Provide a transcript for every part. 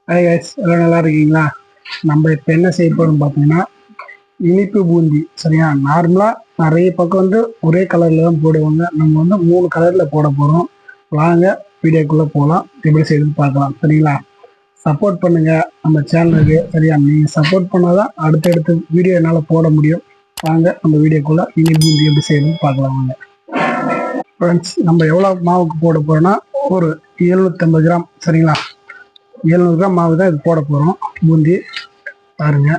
Hi guys, எல்லாம் நல்லா இருக்கீங்களா? நம்ம இப்போ என்ன செய்ய போகிறோம்னு பார்த்தீங்கன்னா இனிப்பு பூந்தி. சரியா? நார்மலாக நிறைய பக்கம் ஒரே கலரில் தான் போடுவாங்க. நம்ம 3 கலரில் போட போகிறோம். வாங்க வீடியோக்குள்ளே போகலாம், எப்படி செய்யுதுன்னு பார்க்கலாம். சரிங்களா? சப்போர்ட் பண்ணுங்கள் நம்ம சேனலுக்கு. சரியா? நீங்கள் சப்போர்ட் பண்ணால் தான் அடுத்தடுத்து வீடியோ என்னால் போட முடியும். வாங்க நம்ம வீடியோக்குள்ளே இனிப்பு பூந்தி எப்படி செய்யுதுன்னு பார்க்கலாம். வாங்க ஃப்ரெண்ட்ஸ், நம்ம எவ்வளோ மாவுக்கு போட போகிறோன்னா ஒரு 750 கிராம். சரிங்களா? 700 கிராம் மாவு தான் இது போட போகிறோம். பூந்தி பாருங்க.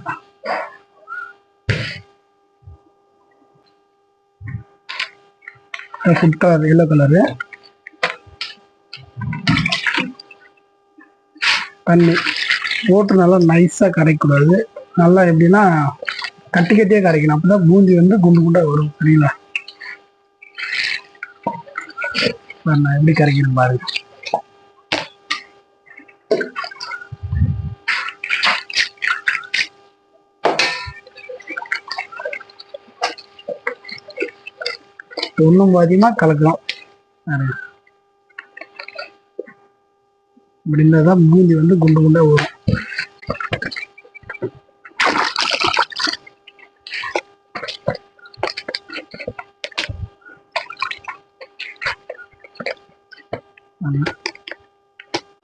ஃபுட் கலர் எல்லோ கலரு, தண்ணி போட்டு நல்லா நைஸாக கரைக்கக்கூடாது. நல்லா எப்படின்னா கட்டி கட்டியாக கரைக்கணும். அப்போ தான் பூந்தி குண்டு குண்டாக வரும். சரிங்களா? நான் எப்படி கரைக்கணும் பாருங்க. ஒன்றும் பாதியமாக கலக்கலாம். இப்படி இருந்தால் தான் பூந்தி குண்டு குண்டாக வரும்.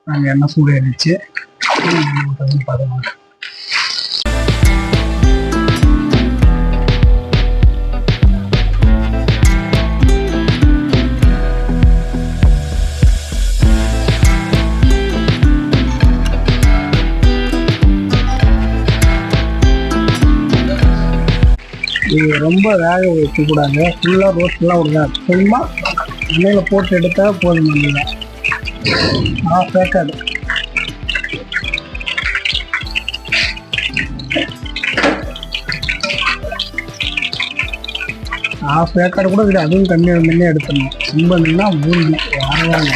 நாங்கள் எண்ணெய் சூடு ஏறிச்சு பாருங்க. இது ரொம்ப வேக வைக்கக்கூடாது. ஃபுல்லாக ரோஸ்ட்லாம் விடுங்க. சும்மா எண்ணெயில் போட்டு எடுத்தால் போதும். வேக்காது. வேக்காடு கூட இல்லை, அதுவும் கம்மியாக முன்னே எடுத்துடணும். ரொம்ப நின்னா பூந்தி யாரெல்லாம்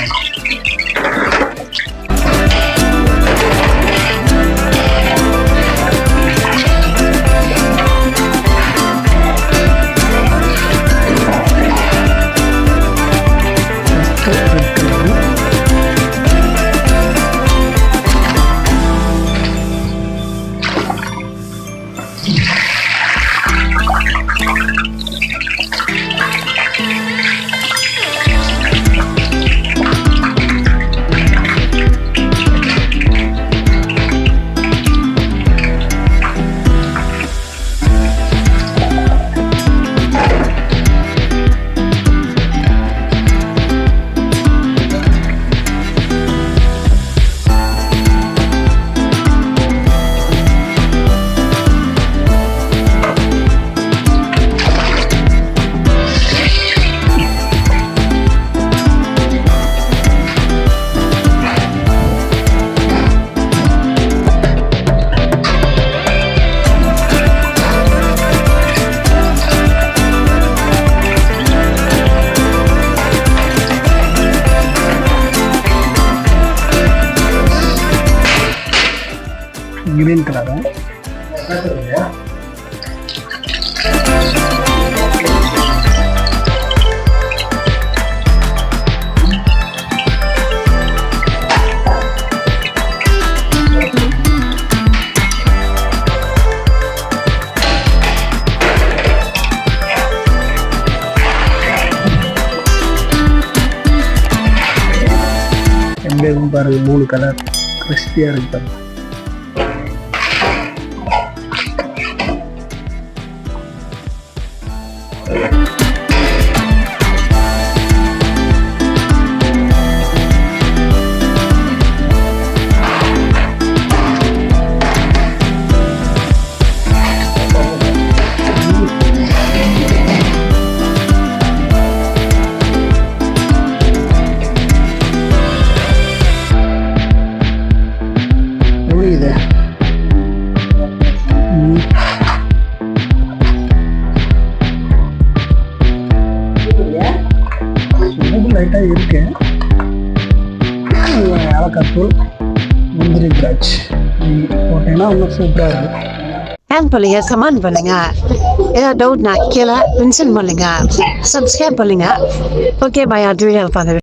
கிரீன் கலரு. எப்படி பாருங்க, 3 கலர் கிறிஸ்பியாக இருக்கு பாருங்க. லைட்டாக இருக்கு. ஏலக்காத்தூள், முந்திரி திராட்சை போட்டீங்கன்னா இன்னும் சூப்பராக இருக்கும். ஹேண்ட் பண்ணுங்க, கமெண்ட் பண்ணுங்க. ஏதாவது டவுட்னா கீழே மென்ஷன் பண்ணுங்க. சப்ஸ்கிரைப் பண்ணுங்க. ஓகே, பாய். அடுத்த வீடியோ பார்க்குறேன்.